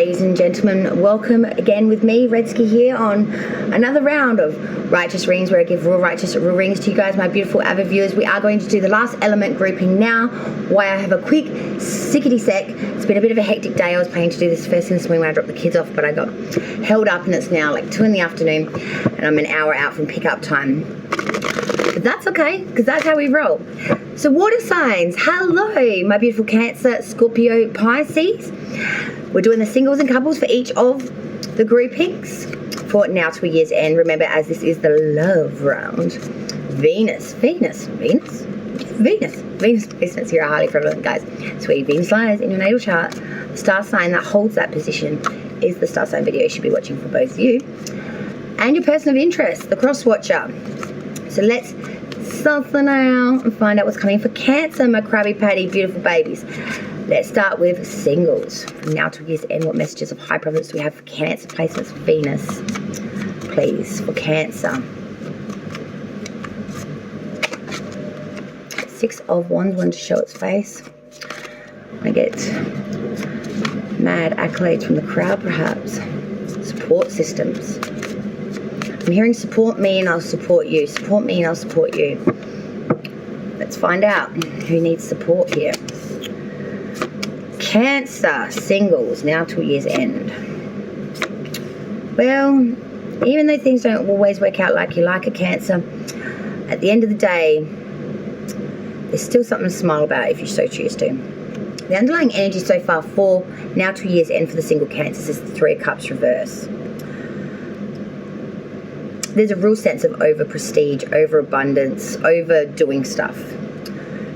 Ladies and gentlemen, welcome again with me, Redsky, here on another round of Righteous Readings, where I give raw righteous readings to you guys, my beautiful avid viewers. We are going to do the last element grouping now. Why I have a quick sickety sec. It's been a bit of a hectic day. I was planning to do this first thing this morning when I dropped the kids off, but I got held up and it's now like 2 in the afternoon and I'm an hour out from pickup time. But that's okay, because that's how we roll. So water signs, hello, my beautiful Cancer, Scorpio, Pisces. We're doing the singles and couples for each of the groupings for now to a year's end. Remember, as this is the love round, Venus here are highly prevalent, guys. Sweet Venus lies in your natal chart. The star sign that holds that position is the star sign video you should be watching for both you and your person of interest, the cross watcher. So let's soften out and find out what's coming for Cancer, my Krabby Patty beautiful babies. Let's start with singles. From now to year's end, what messages of high prevalence do we have for Cancer placements for Venus? Please, for Cancer. 6 of Wands wanted to show its face. I get mad accolades from the crowd, perhaps. Support systems. I'm hearing support me and I'll support you. Support me and I'll support you. Let's find out who needs support here. Cancer, singles, now to a year's end. Well, even though things don't always work out like you like a Cancer, at the end of the day, there's still something to smile about if you so choose to. The underlying energy so far for now to a year's end for the single Cancers is the 3 of Cups reverse. There's a real sense of over prestige, over abundance, overdoing stuff.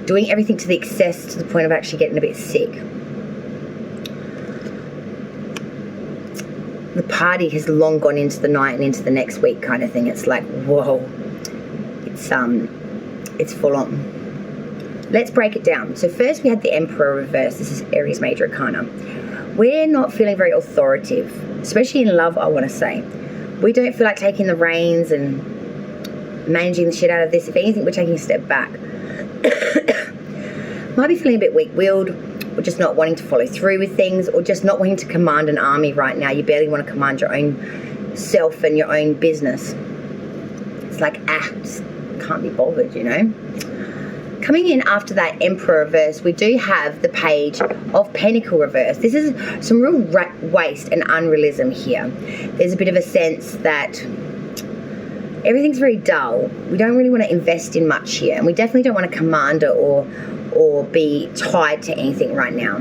Doing everything to the excess to the point of actually getting a bit sick. The party has long gone into the night and into the next week kind of thing. It's like, whoa, it's full on. Let's break it down. So first we had the Emperor reverse. This is Aries major arcana. We're not feeling very authoritative, especially in love, I want to say. We don't feel like taking the reins and managing the shit out of this. If anything, we're taking a step back. Might be feeling a bit weak-willed, or just not wanting to follow through with things, or just not wanting to command an army right now. You barely want to command your own self and your own business. It's like, just can't be bothered, you know? Coming in after that Emperor reverse, we do have the Page of Pentacle reverse. This is some real waste and unrealism here. There's a bit of a sense that everything's very dull. We don't really want to invest in much here, and we definitely don't want to command it or be tied to anything right now.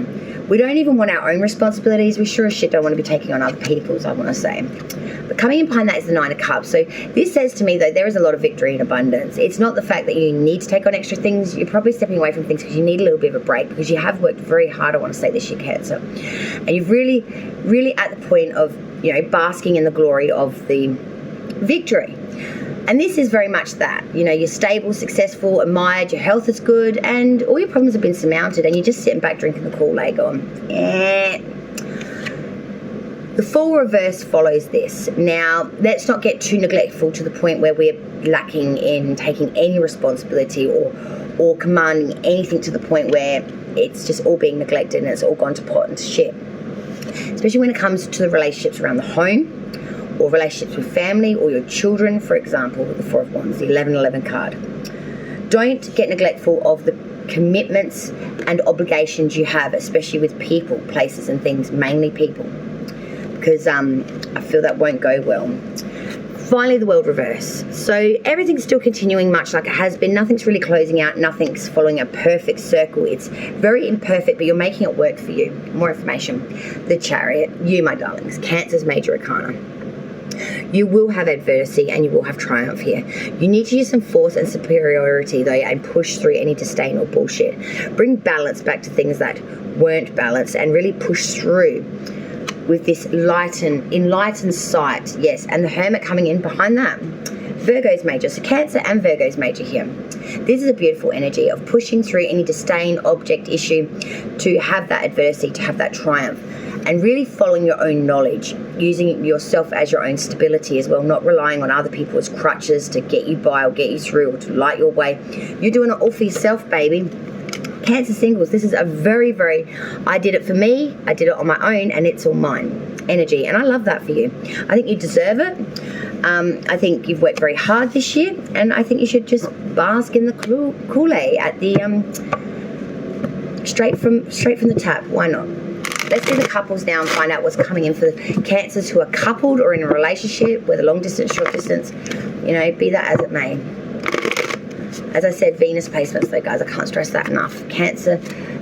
We don't even want our own responsibilities. We sure as shit don't want to be taking on other people's, I want to say. But coming in behind that is the 9 of Cups. So this says to me, though, there is a lot of victory and abundance. It's not the fact that you need to take on extra things. You're probably stepping away from things because you need a little bit of a break, because you have worked very hard, I want to say, this year, Cancer. And you've really, really at the point of, you know, basking in the glory of the victory. And this is very much that, you know, you're stable, successful, admired, your health is good, and all your problems have been surmounted, and you're just sitting back drinking the Kool-Aid going, The Fool reverse follows this. Now, let's not get too neglectful to the point where we're lacking in taking any responsibility or commanding anything to the point where it's just all being neglected and it's all gone to pot and to shit. Especially when it comes to the relationships around the home, or relationships with family or your children, for example, with the 4 of Wands, the 1111 card. Don't get neglectful of the commitments and obligations you have, especially with people, places and things, mainly people, because I feel that won't go well. Finally, the World reverse. So everything's still continuing much like it has been. Nothing's really closing out. Nothing's following a perfect circle. It's very imperfect, but you're making it work for you. More information. The Chariot. You, my darlings. Cancer's major arcana. You will have adversity and you will have triumph here. You need to use some force and superiority, though, and push through any disdain or bullshit. Bring balance back to things that weren't balanced and really push through with this enlightened sight. Yes, and the Hermit coming in behind that. Virgo's major. So Cancer and Virgo's major here. This is a beautiful energy of pushing through any disdain, object, issue, to have that adversity, to have that triumph. And really following your own knowledge, using yourself as your own stability as well, not relying on other people as crutches to get you by or get you through or to light your way. You're doing it all for yourself, baby. Cancer singles, this is a very, very, I did it for me, I did it on my own, and it's all mine energy, and I love that for you. I think you deserve it. I think you've worked very hard this year, and I think you should just bask in the Kool-Aid at the straight from the tap. Why not? Let's do the couples now and find out what's coming in for the Cancers who are coupled or in a relationship, whether long distance, short distance, you know, be that as it may. As I said, Venus placements though, guys, I can't stress that enough. Cancer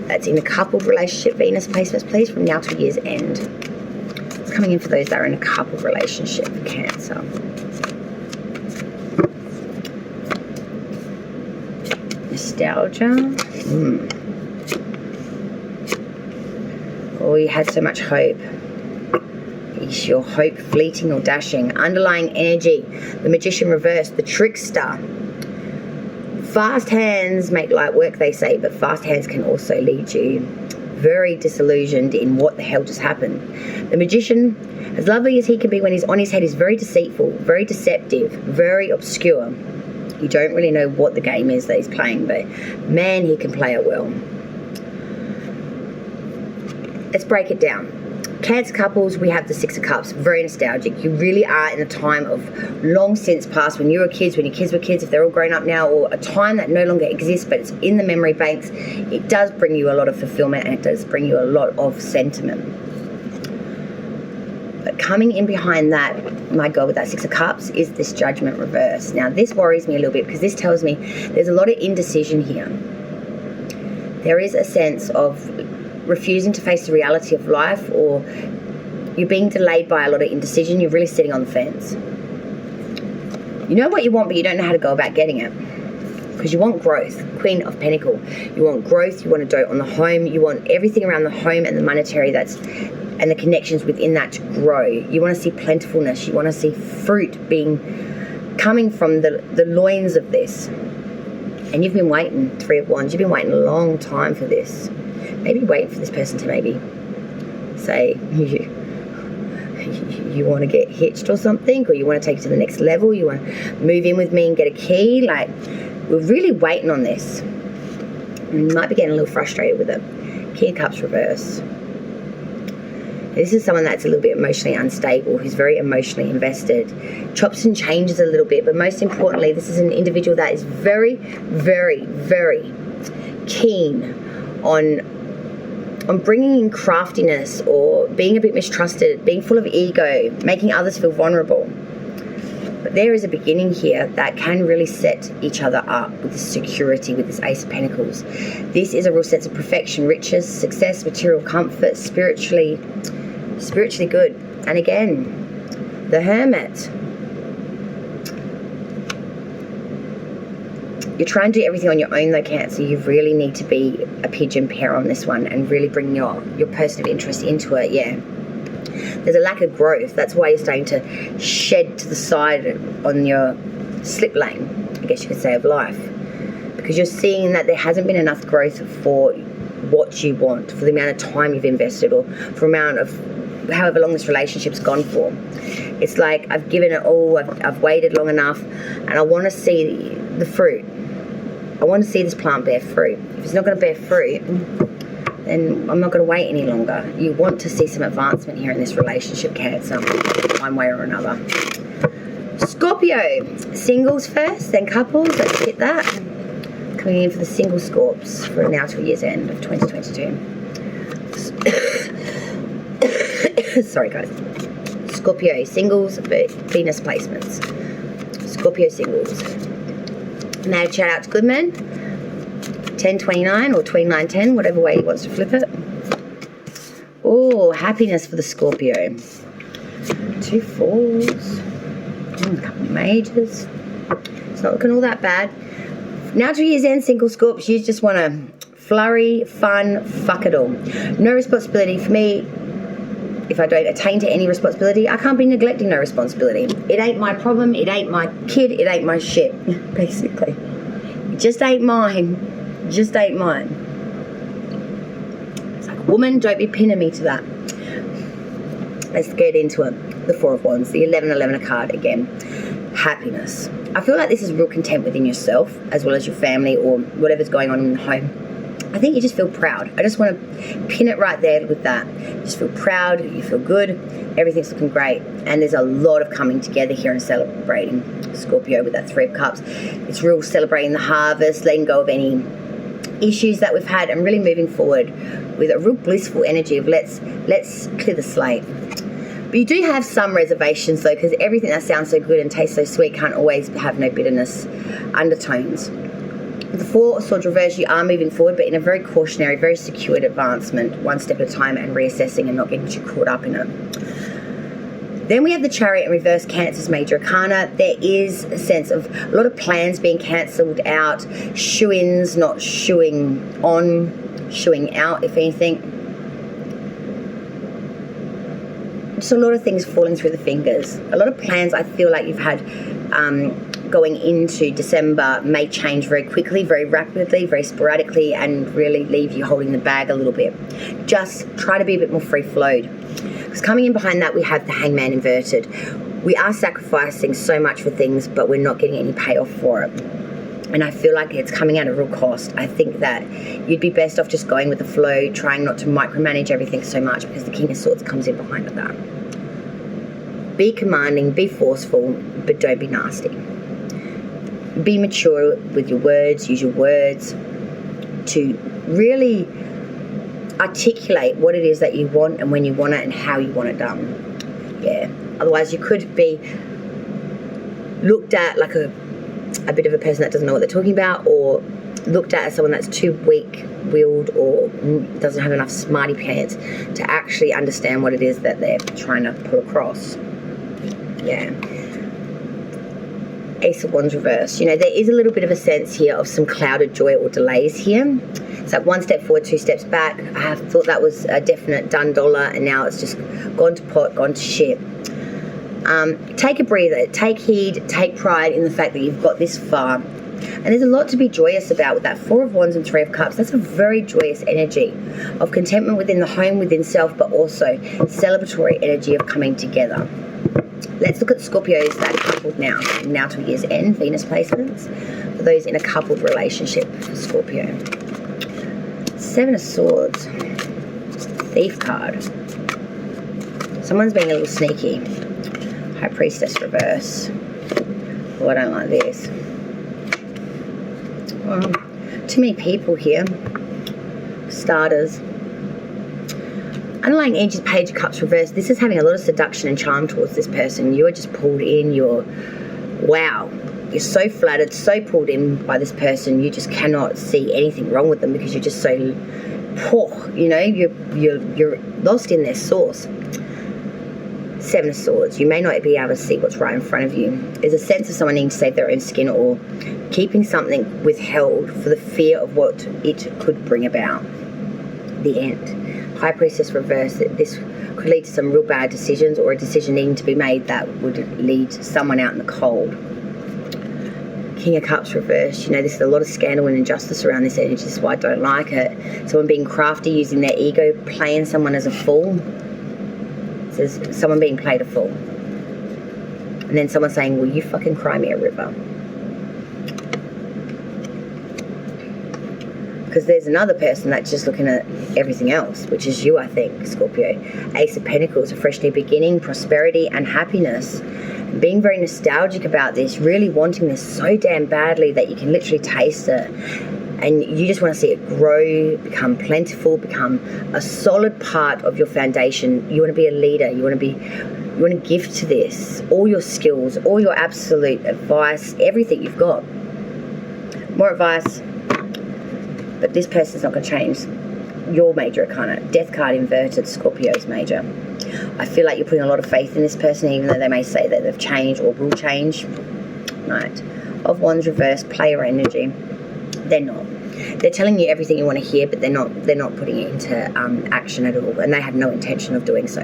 that's in a coupled relationship, Venus placements, please, from now to year's end. It's coming in for those that are in a coupled relationship, Cancer. Nostalgia. Oh, you had so much hope. Is your hope fleeting or dashing? Underlying energy. The Magician reversed. The Trickster. Fast hands make light work, they say, but fast hands can also lead you very disillusioned in what the hell just happened. The Magician, as lovely as he can be when he's on his head, is very deceitful, very deceptive, very obscure. You don't really know what the game is that he's playing, but man, he can play it well. Let's break it down. Cancer couples, we have the Six of Cups, very nostalgic. You really are in a time of long since past, when you were kids, when your kids were kids, if they're all grown up now, or a time that no longer exists, but it's in the memory banks. It does bring you a lot of fulfillment, and it does bring you a lot of sentiment. But coming in behind that, my God, with that Six of Cups, is this Judgment reverse. Now, this worries me a little bit, because this tells me there's a lot of indecision here. There is a sense of refusing to face the reality of life, or you're being delayed by a lot of indecision. You're really sitting on the fence. You know what you want, but you don't know how to go about getting it, because you want growth. Queen of Pentacles. You want growth. You want to dote on the home. You want everything around the home and the monetary and the connections within that to grow. You want to see plentifulness. You want to see fruit coming from the loins of this. And you've been waiting. Three of Wands. You've been waiting a long time for this. Maybe waiting for this person to maybe say you want to get hitched or something, or you want to take it to the next level, you want to move in with me and get a key. Like, we're really waiting on this. And you might be getting a little frustrated with it. King of Cups reverse. This is someone that's a little bit emotionally unstable, who's very emotionally invested. Chops and changes a little bit, but most importantly, this is an individual that is very, very, very keen on bringing in craftiness, or being a bit mistrusted, being full of ego, making others feel vulnerable. But there is a beginning here that can really set each other up with this security, with this Ace of Pentacles. This is a real sense of perfection, riches, success, material comfort, spiritually good. And again, the Hermit. You're trying to do everything on your own though, Cancer. You really need to be a pigeon pair on this one and really bring your person of interest into it, yeah. There's a lack of growth. That's why you're starting to shed to the side on your slip lane, I guess you could say, of life. Because you're seeing that there hasn't been enough growth for what you want, for the amount of time you've invested, or for the amount of however long this relationship's gone for. It's like, I've given it all, I've waited long enough, and I want to see the fruit. I want to see this plant bear fruit. If it's not going to bear fruit, then I'm not going to wait any longer. You want to see some advancement here in this relationship, Cancer, one way or another. Scorpio, singles first, then couples. Let's hit that. Coming in for the single Scorps for now to year's end of 2022. Sorry, guys. Scorpio, singles, Venus placements. Scorpio singles. Now, shout out to Goodman. 1029 or 2910, whatever way he wants to flip it. Oh, happiness for the Scorpio. 2 fours. A couple of majors. It's not looking all that bad. Now to year's end, single Scorps, you just want to flurry, fun, fuck it all. No responsibility for me. If I don't attain to any responsibility, I can't be neglecting no responsibility. It ain't my problem, it ain't my kid, it ain't my shit, basically. It just ain't mine. It just ain't mine. It's like, woman, don't be pinning me to that. Let's get into it. The 4 of Wands, the 1111 card again. Happiness. I feel like this is real content within yourself, as well as your family, or whatever's going on in the home. I think you just feel proud. I just want to pin it right there with that. You just feel proud, you feel good, everything's looking great. And there's a lot of coming together here and celebrating, Scorpio, with that Three of Cups. It's real celebrating the harvest, letting go of any issues that we've had, and really moving forward with a real blissful energy of let's clear the slate. But you do have some reservations though, because everything that sounds so good and tastes so sweet can't always have no bitterness undertones. With the Four of Swords reverse, you are moving forward, but in a very cautionary, very secured advancement, one step at a time, and reassessing and not getting too caught up in it. Then we have the Chariot in reverse, Cancer's major arcana. There is a sense of a lot of plans being cancelled out, shoo-ins, not shooing on, shooing out, if anything. Just a lot of things falling through the fingers. A lot of plans I feel like you've had going into December may change very quickly, very rapidly, very sporadically, and really leave you holding the bag a little bit. Just try to be a bit more free-flowed. Because coming in behind that, we have the Hangman inverted. We are sacrificing so much for things, but we're not getting any payoff for it. And I feel like it's coming at a real cost. I think that you'd be best off just going with the flow, trying not to micromanage everything so much, because the King of Swords comes in behind that. Be commanding, be forceful, but don't be nasty. Be mature with your words, use your words to really articulate what it is that you want and when you want it and how you want it done. Yeah. Otherwise you could be looked at like a bit of a person that doesn't know what they're talking about, or looked at as someone that's too weak-willed or doesn't have enough smarty pants to actually understand what it is that they're trying to put across. Yeah. Ace of Wands reverse. You know, there is a little bit of a sense here of some clouded joy or delays here. It's like one step forward, two steps back. I have thought that was a definite done dollar, and now it's just gone to pot, gone to shit. Take a breather, take heed, take pride in the fact that you've got this far. And there's a lot to be joyous about with that Four of Wands and Three of Cups. That's a very joyous energy of contentment within the home, within self, but also celebratory energy of coming together. Let's look at Scorpios that are coupled now to year's end, Venus placements, for those in a coupled relationship for Scorpio. Seven of Swords, Thief card. Someone's being a little sneaky. High Priestess reverse. Oh, I don't like this. Well, too many people here. Starters. Underlying energy, Page of Cups reverse. This is having a lot of seduction and charm towards this person. You are just pulled in. Wow. You're so flattered, so pulled in by this person. You just cannot see anything wrong with them because you're just so, you know, you're lost in their source. Seven of Swords. You may not be able to see what's right in front of you. There's a sense of someone needing to save their own skin or keeping something withheld for the fear of what it could bring about. The end. High Priestess reverse. This could lead to some real bad decisions, or a decision needing to be made that would lead someone out in the cold. King of Cups reverse. You know, there's a lot of scandal and injustice around this energy. This is why I don't like it. Someone being crafty, using their ego, playing someone as a fool. There's someone being played a fool. And then someone saying, will you fucking cry me a river? Because there's another person that's just looking at everything else, which is you, I think, Scorpio. Ace of Pentacles, a fresh new beginning, prosperity and happiness. And being very nostalgic about this, really wanting this so damn badly that you can literally taste it. And you just want to see it grow, become plentiful, become a solid part of your foundation. You want to be a leader. You want to give to this all your skills, all your absolute advice, everything you've got. More advice. But this person's not going to change your major arcana. Death card inverted, Scorpio's major. I feel like you're putting a lot of faith in this person, even though they may say that they've changed or will change. Right. Of Wands reverse, player energy. They're not. They're telling you everything you want to hear, but they're not putting it into action at all, and they have no intention of doing so.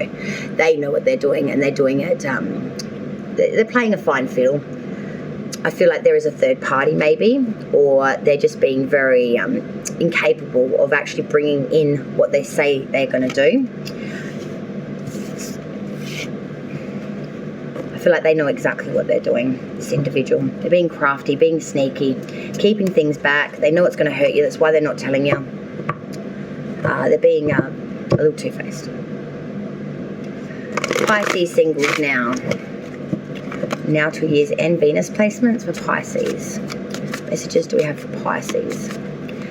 They know what they're doing, and they're doing it. They're playing a fine fiddle. I feel like there is a third party maybe, or they're just being very incapable of actually bringing in what they say they're going to do. I feel like they know exactly what they're doing, this individual. They're being crafty, being sneaky, keeping things back. They know it's going to hurt you. That's why they're not telling you. They're being a little two-faced. Pisces singles now. Now to year's end Venus placements for Pisces. Messages do we have for Pisces?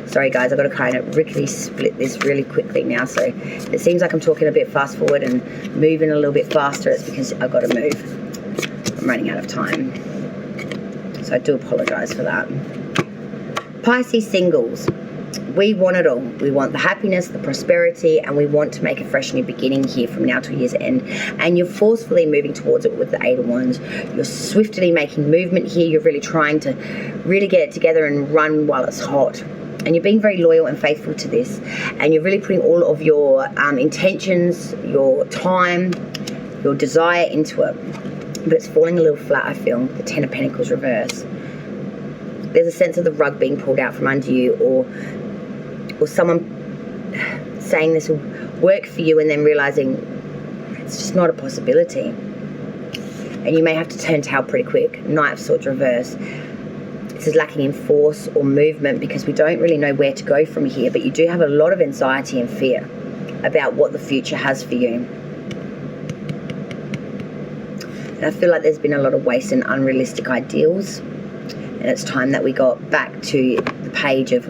Sorry guys, I've got to kind of rickety split this really quickly now, so it seems like I'm talking a bit fast forward and moving a little bit faster. It's because I've got to move. I'm running out of time. So I do apologise for that. Pisces singles. We want it all. We want the happiness, the prosperity, and we want to make a fresh new beginning here from now to year's end. And you're forcefully moving towards it with the Eight of Wands. You're swiftly making movement here. You're really trying to really get it together and run while it's hot. And you're being very loyal and faithful to this. And you're really putting all of your intentions, your time, your desire into it. But it's falling a little flat, I feel. The Ten of Pentacles reverse. There's a sense of the rug being pulled out from under you, or someone saying this will work for you and then realizing it's just not a possibility. And you may have to turn tail pretty quick. Knight of Swords reverse. This is lacking in force or movement because we don't really know where to go from here, but you do have a lot of anxiety and fear about what the future has for you. And I feel like there's been a lot of waste and unrealistic ideals, and it's time that we got back to the page of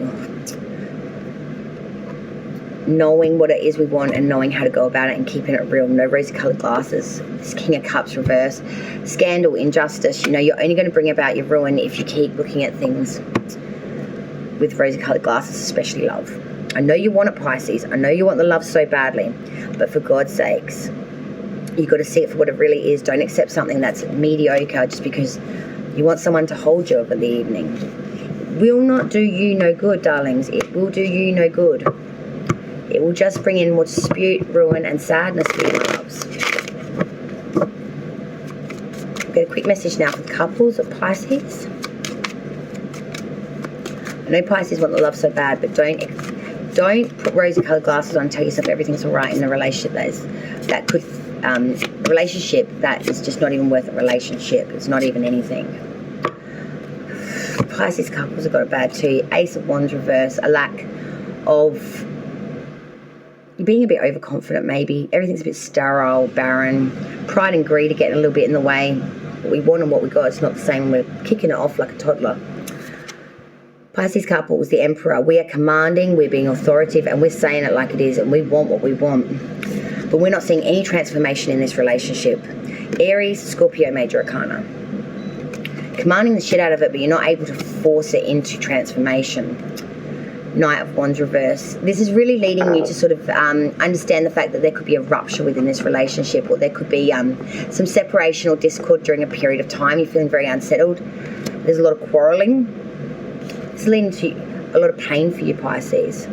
knowing what it is we want and knowing how to go about it and keeping it real. No rosy-coloured glasses. This King of Cups reverse. Scandal, injustice. You know, you're only going to bring about your ruin if you keep looking at things with rosy-coloured glasses, especially love. I know you want it, Pisces. I know you want the love so badly, but for God's sakes, you've got to see it for what it really is. Don't accept something that's mediocre just because you want someone to hold you over the evening. It will not do you no good, darlings. It will do you no good. It will just bring in more dispute, ruin, and sadness for you, my loves. I'll get a quick message now for the couples of Pisces. I know Pisces want the love so bad, but don't put rosy-coloured glasses on and tell yourself everything's all right in a relationship that could relationship that is just not even worth a relationship. It's not even anything. Pisces couples have got it bad too. Ace of Wands reverse. A lack of... You're being a bit overconfident maybe. Everything's a bit sterile, barren. Pride and greed are getting a little bit in the way. What we want and what we got, it's not the same. We're kicking it off like a toddler. Pisces couples, the Emperor. We are commanding, we're being authoritative, and we're saying it like it is, and we want what we want. But we're not seeing any transformation in this relationship. Aries, Scorpio, Major Arcana. Commanding the shit out of it, but you're not able to force it into transformation. Knight of Wands reverse. This is really leading you to sort of understand the fact that there could be a rupture within this relationship, or there could be some separation or discord during a period of time. You're feeling very unsettled. There's a lot of quarrelling. It's leading to a lot of pain for you, Pisces.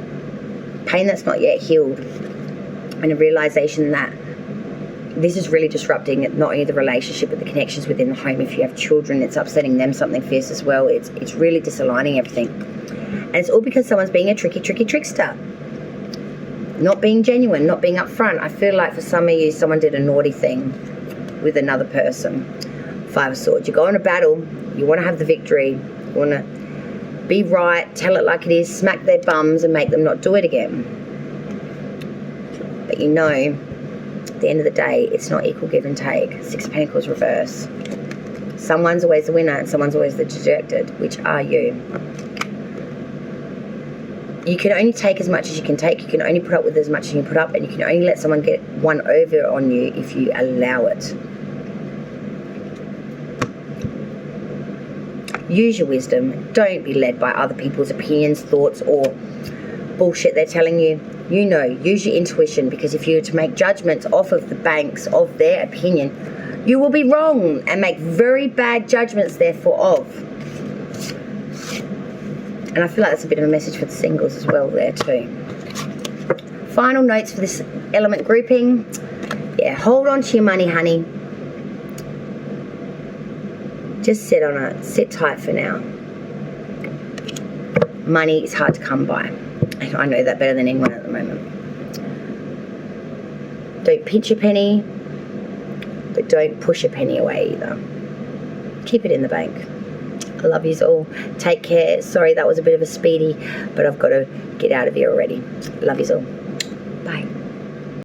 Pain that's not yet healed. And a realization that this is really disrupting not only the relationship but the connections within the home. If you have children, it's upsetting them something fierce as well. It's really disaligning everything. And it's all because someone's being a tricky trickster. Not being genuine, not being upfront. I feel like for some of you, someone did a naughty thing with another person. Five of Swords. You go on a battle. You want to have the victory. You want to be right, tell it like it is, smack their bums and make them not do it again. But you know, at the end of the day, it's not equal give and take. Six of Pentacles reverse. Someone's always the winner and someone's always the dejected. Which are you? You can only take as much as you can take. You can only put up with as much as you can put up, and you can only let someone get one over on you if you allow it. Use your wisdom. Don't be led by other people's opinions, thoughts, or bullshit they're telling you. You know, use your intuition, because if you were to make judgments off of the banks of their opinion, you will be wrong and make very bad judgments therefore of. And I feel like that's a bit of a message for the singles as well there too. Final notes for this element grouping. Yeah, hold on to your money, honey. Just sit on it. Sit tight for now. Money is hard to come by. I know that better than anyone at the moment. Don't pinch a penny, but don't push a penny away either. Keep it in the bank. I love yous all. Take care. Sorry that was a bit of a speedy, but I've got to get out of here already. Love yous all. Bye.